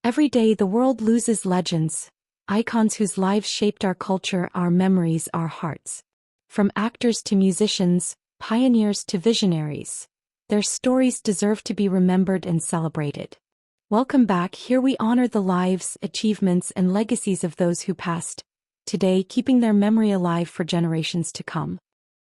Every day the world loses legends, icons whose lives shaped our culture, our memories, our hearts. From actors to musicians, pioneers to visionaries, their stories deserve to be remembered and celebrated. Welcome back. Here we honor the lives, achievements, and legacies of those who passed, today keeping their memory alive for generations to come.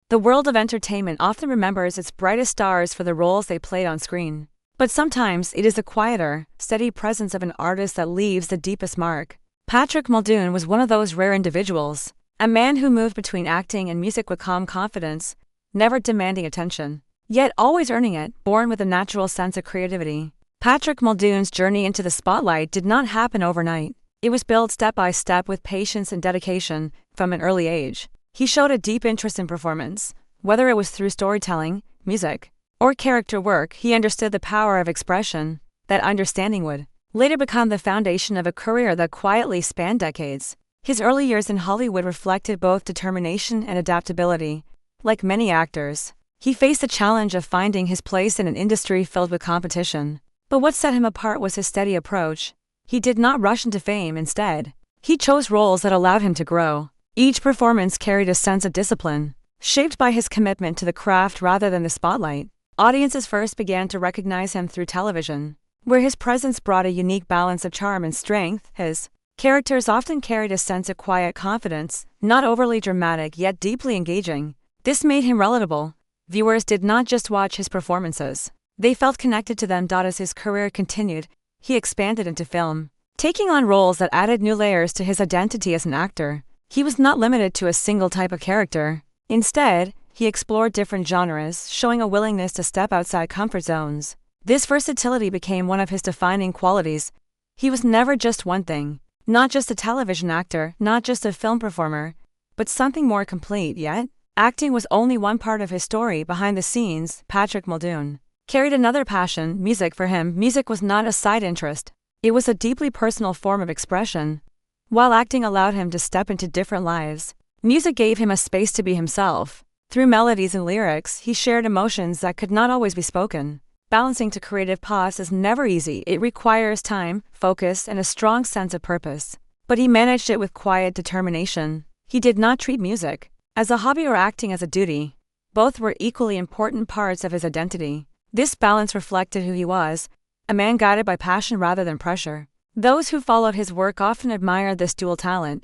The world of entertainment often remembers its brightest stars for the roles they played on screen. But sometimes it is the quieter, steady presence of an artist that leaves the deepest mark. Patrick Muldoon was one of those rare individuals, a man who moved between acting and music with calm confidence, never demanding attention, yet always earning it, born with a natural sense of creativity. Patrick Muldoon's journey into the spotlight did not happen overnight. It was built step by step with patience and dedication from an early age. He showed a deep interest in performance, whether it was through storytelling, music, or character work. He understood the power of expression. That understanding would later become the foundation of a career that quietly spanned decades. His early years in Hollywood reflected both determination and adaptability. Like many actors, he faced the challenge of finding his place in an industry filled with competition. But what set him apart was his steady approach. He did not rush into fame. Instead, he chose roles that allowed him to grow. Each performance carried a sense of discipline, shaped by his commitment to the craft rather than the spotlight. Audiences first began to recognize him through television, where his presence brought a unique balance of charm and strength. His characters often carried a sense of quiet confidence, not overly dramatic yet deeply engaging. This made him relatable. Viewers did not just watch his performances, they felt connected to them. As his career continued, he expanded into film, taking on roles that added new layers to his identity as an actor. He was not limited to a single type of character. Instead, he explored different genres, showing a willingness to step outside comfort zones. This versatility became one of his defining qualities. He was never just one thing, not just a television actor, not just a film performer, but something more complete. Yet, acting was only one part of his story. Behind the scenes, Patrick Muldoon carried another passion, music. For him, music was not a side interest. It was a deeply personal form of expression. While acting allowed him to step into different lives, music gave him a space to be himself. Through melodies and lyrics, he shared emotions that could not always be spoken. Balancing to creative paths is never easy. It requires time, focus, and a strong sense of purpose. But he managed it with quiet determination. He did not treat music as a hobby or acting as a duty. Both were equally important parts of his identity. This balance reflected who he was, a man guided by passion rather than pressure. Those who followed his work often admired this dual talent.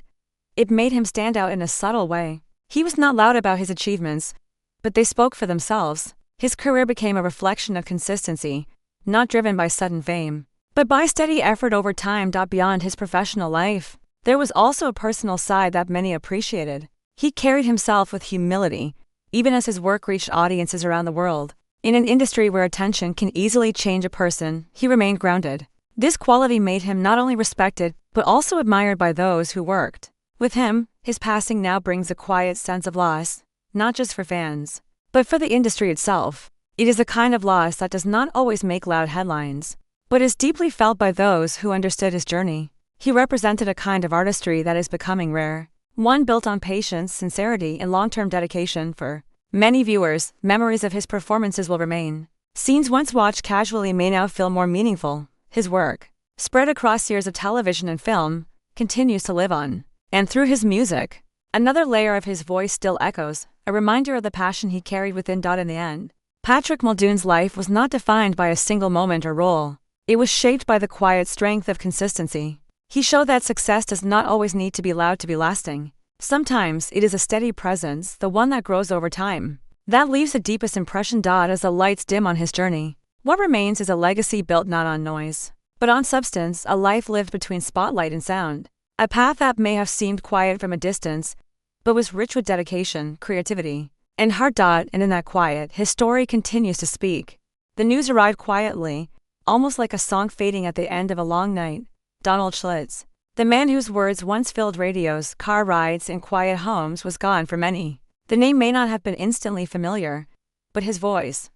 It made him stand out in a subtle way. He was not loud about his achievements, but they spoke for themselves. His career became a reflection of consistency, not driven by sudden fame, but by steady effort over time. Beyond his professional life, there was also a personal side that many appreciated. He carried himself with humility, even as his work reached audiences around the world. In an industry where attention can easily change a person, he remained grounded. This quality made him not only respected, but also admired by those who worked with him. His passing now brings a quiet sense of loss, not just for fans, but for the industry itself. It is a kind of loss that does not always make loud headlines, but is deeply felt by those who understood his journey. He represented a kind of artistry that is becoming rare, one built on patience, sincerity, and long-term dedication. For many viewers, memories of his performances will remain. Scenes once watched casually may now feel more meaningful. His work, spread across years of television and film, continues to live on. And through his music, another layer of his voice still echoes, a reminder of the passion he carried within. In the end, Patrick Muldoon's life was not defined by a single moment or role. It was shaped by the quiet strength of consistency. He showed that success does not always need to be loud to be lasting. Sometimes it is a steady presence, the one that grows over time, that leaves the deepest impression. As the lights dim on his journey, what remains is a legacy built not on noise, but on substance, a life lived between spotlight and sound. A path that may have seemed quiet from a distance, but was rich with dedication, creativity, and heart. And in that quiet, his story continues to speak. The news arrived quietly, almost like a song fading at the end of a long night. Schlitz, the man whose words once filled radios, car rides, and quiet homes, was gone for many. The name may not have been instantly familiar, but his voice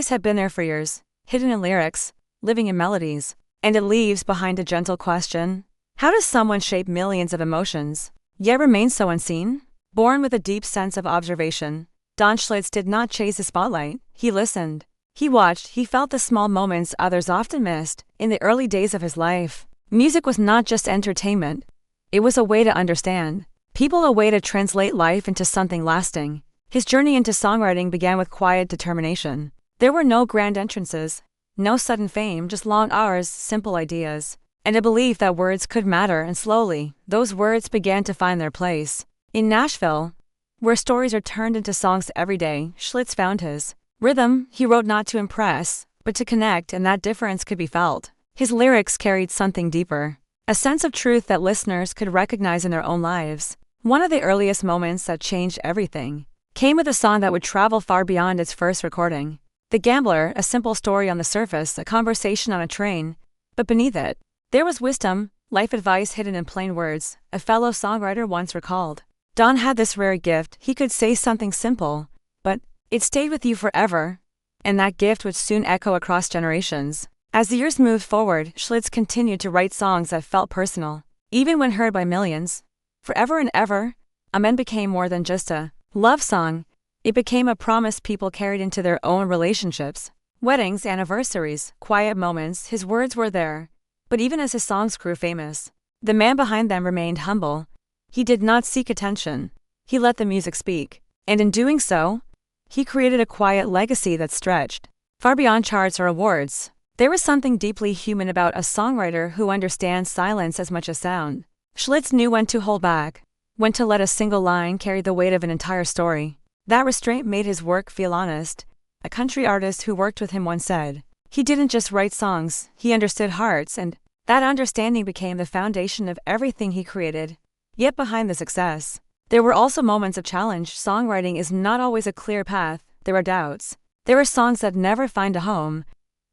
had been there for years, hidden in lyrics, living in melodies, and it leaves behind a gentle question. How does someone shape millions of emotions, yet remain so unseen? Born with a deep sense of observation, Schlitz did not chase the spotlight. He listened. He watched. He felt the small moments others often missed. In the early days of his life, Music was not just entertainment. It was a way to understand people, a way to translate life into something lasting. His journey into songwriting began with quiet determination. There were no grand entrances, no sudden fame, just long hours, simple ideas, and a belief that words could matter, and slowly, those words began to find their place. In Nashville, where stories are turned into songs every day, Schlitz found his rhythm. He wrote not to impress, but to connect, and that difference could be felt. His lyrics carried something deeper, a sense of truth that listeners could recognize in their own lives. One of the earliest moments that changed everything came with a song that would travel far beyond its first recording. The Gambler, a simple story on the surface, a conversation on a train, but beneath it, there was wisdom, life advice hidden in plain words, a fellow songwriter once recalled. Don had this rare gift. He could say something simple, but it stayed with you forever, and that gift would soon echo across generations. As the years moved forward, Schlitz continued to write songs that felt personal, even when heard by millions. Forever and Ever, Amen became more than just a love song. It became a promise people carried into their own relationships. Weddings, anniversaries, quiet moments, his words were there. But even as his songs grew famous, the man behind them remained humble. He did not seek attention. He let the music speak. And in doing so, he created a quiet legacy that stretched far beyond charts or awards. There was something deeply human about a songwriter who understands silence as much as sound. Schlitz knew when to hold back, when to let a single line carry the weight of an entire story. That restraint made his work feel honest. A country artist who worked with him once said, "He didn't just write songs, he understood hearts," and that understanding became the foundation of everything he created. Yet behind the success, there were also moments of challenge. Songwriting is not always a clear path. There are doubts. There are songs that never find a home.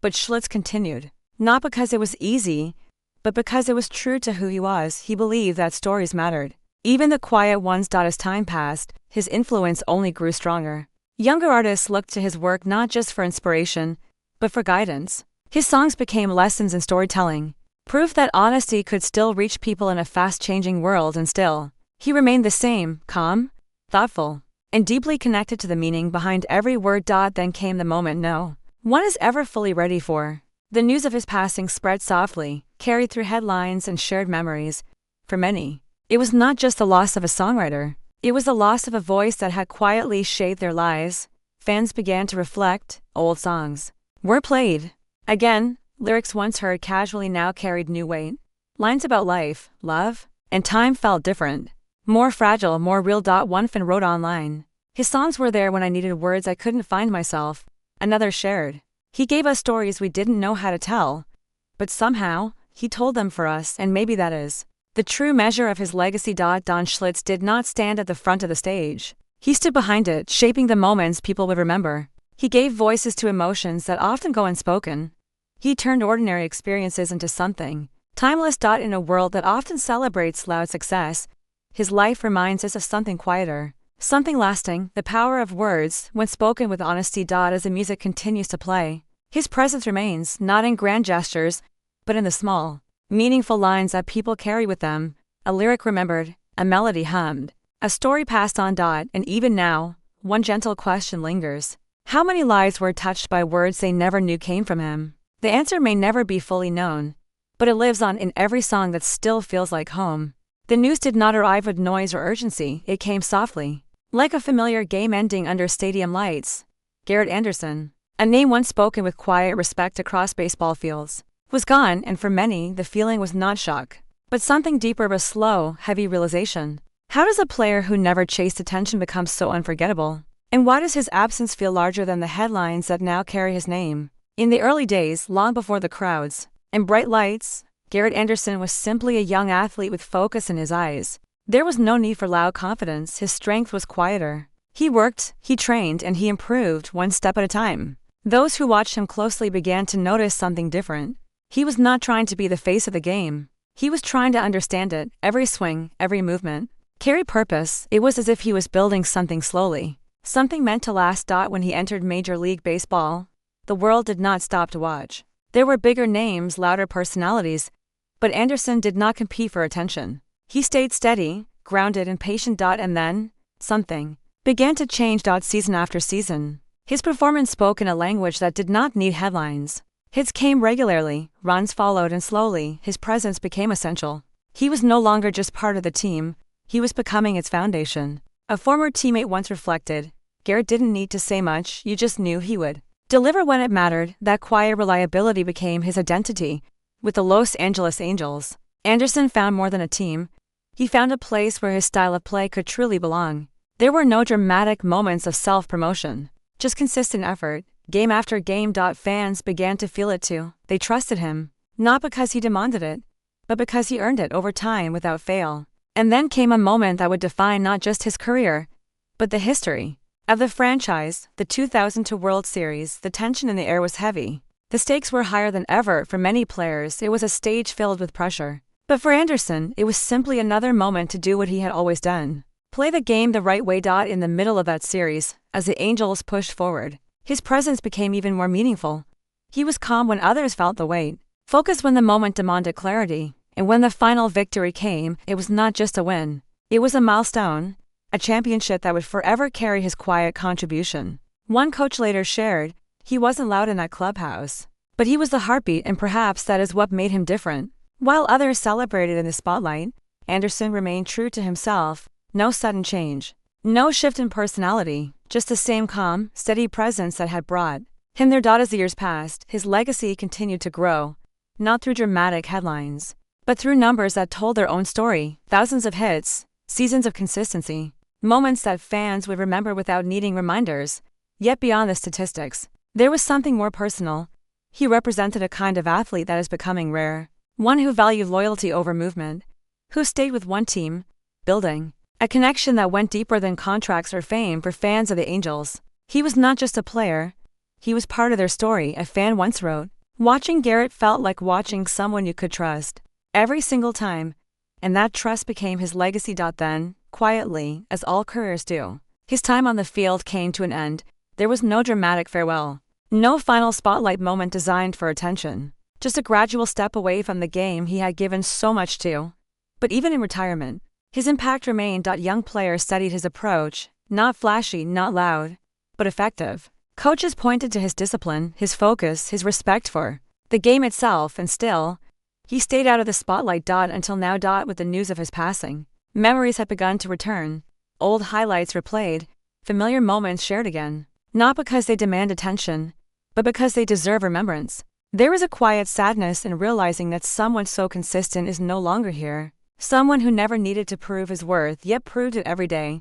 But Schlitz continued, not because it was easy, but because it was true to who he was. He believed that stories mattered, even the quiet ones. As time passed, his influence only grew stronger. Younger artists looked to his work not just for inspiration, but for guidance. His songs became lessons in storytelling, proof that honesty could still reach people in a fast-changing world, and still, he remained the same, calm, thoughtful, and deeply connected to the meaning behind every word. Then came the moment no one is ever fully ready for. The news of his passing spread softly, carried through headlines and shared memories. For many, it was not just the loss of a songwriter, it was the loss of a voice that had quietly shaped their lives. Fans began to reflect. Old songs were played again. Lyrics once heard casually now carried new weight. Lines about life, love, and time felt different, more fragile, more real. One fan wrote online, "His songs were there when I needed words I couldn't find myself." Another shared, "He gave us stories we didn't know how to tell, but somehow, he told them for us, and maybe that is the true measure of his legacy." Don Schlitz did not stand at the front of the stage. He stood behind it, shaping the moments people would remember. He gave voices to emotions that often go unspoken. He turned ordinary experiences into something timeless. In a world that often celebrates loud success, his life reminds us of something quieter, something lasting, the power of words when spoken with honesty. As the music continues to play, his presence remains, not in grand gestures, but in the small, meaningful lines that people carry with them. A lyric remembered, a melody hummed, a story passed on. And even now, one gentle question lingers. How many lives were touched by words they never knew came from him? The answer may never be fully known, but it lives on in every song that still feels like home. The news did not arrive with noise or urgency. It came softly, like a familiar game ending under stadium lights. Garret Anderson, a name once spoken with quiet respect across baseball fields, was gone, and for many, the feeling was not shock, but something deeper, a slow, heavy realization. How does a player who never chased attention become so unforgettable? And why does his absence feel larger than the headlines that now carry his name? In the early days, long before the crowds and bright lights, Garret Anderson was simply a young athlete with focus in his eyes. There was no need for loud confidence. His strength was quieter. He worked, he trained, and he improved one step at a time. Those who watched him closely began to notice something different. He was not trying to be the face of the game. He was trying to understand it. Every swing, every movement carried purpose. It was as if he was building something slowly, something meant to last. When he entered Major League Baseball, the world did not stop to watch. There were bigger names, louder personalities, but Anderson did not compete for attention. He stayed steady, grounded, and patient. And then, something began to change. Season after season, his performance spoke in a language that did not need headlines. Hits came regularly, runs followed, and slowly, his presence became essential. He was no longer just part of the team, he was becoming its foundation. A former teammate once reflected, "Garret didn't need to say much, you just knew he would deliver when it mattered." That quiet reliability became his identity. With the Los Angeles Angels, Anderson found more than a team. He found a place where his style of play could truly belong. There were no dramatic moments of self-promotion, just consistent effort, game after game. Fans began to feel it too. They trusted him, not because he demanded it, but because he earned it over time without fail. And then came a moment that would define not just his career, but the history of the franchise. The 2002 World Series. The tension in the air was heavy. The stakes were higher than ever. For many players, it was a stage filled with pressure. But for Anderson, it was simply another moment to do what he had always done: play the game the right way. In the middle of that series, as the Angels pushed forward, his presence became even more meaningful. He was calm when others felt the weight, focused when the moment demanded clarity, and when the final victory came, it was not just a win. It was a milestone, a championship that would forever carry his quiet contribution. One coach later shared, "He wasn't loud in that clubhouse, but he was the heartbeat, and perhaps that is what made him different." While others celebrated in the spotlight, Anderson remained true to himself. No sudden change, no shift in personality, just the same calm, steady presence that had brought him there. As the years passed, his legacy continued to grow, not through dramatic headlines, but through numbers that told their own story. Thousands of hits, seasons of consistency, moments that fans would remember without needing reminders. Yet beyond the statistics, there was something more personal. He represented a kind of athlete that is becoming rare. One who valued loyalty over movement, who stayed with one team, building a connection that went deeper than contracts or fame. For fans of the Angels, he was not just a player, he was part of their story. A fan once wrote, "Watching Garret felt like watching someone you could trust every single time," and that trust became his legacy. Then, quietly, as all careers do, his time on the field came to an end. There was no dramatic farewell, no final spotlight moment designed for attention. Just a gradual step away from the game he had given so much to. But even in retirement, his impact remained. Young players studied his approach, not flashy, not loud, but effective. Coaches pointed to his discipline, his focus, his respect for the game itself, and still, he stayed out of the spotlight. Until now. With the news of his passing, memories had begun to return, old highlights replayed, familiar moments shared again, not because they demand attention, but because they deserve remembrance. There is a quiet sadness in realizing that someone so consistent is no longer here. Someone who never needed to prove his worth, yet proved it every day.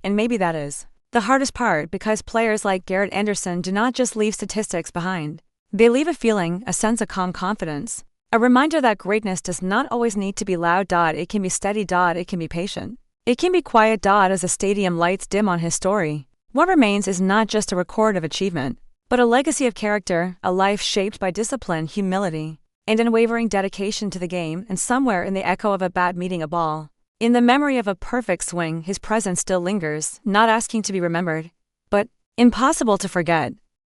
And maybe that is the hardest part, because players like Garret Anderson do not just leave statistics behind. They leave a feeling, a sense of calm confidence. A reminder that greatness does not always need to be loud. It can be steady. It can be patient. It can be quiet. As the stadium lights dim on his story, what remains is not just a record of achievement, but a legacy of character, a life shaped by discipline, humility, and unwavering dedication to the game. And somewhere in the echo of a bat meeting a ball, in the memory of a perfect swing, his presence still lingers, not asking to be remembered, but impossible to forget.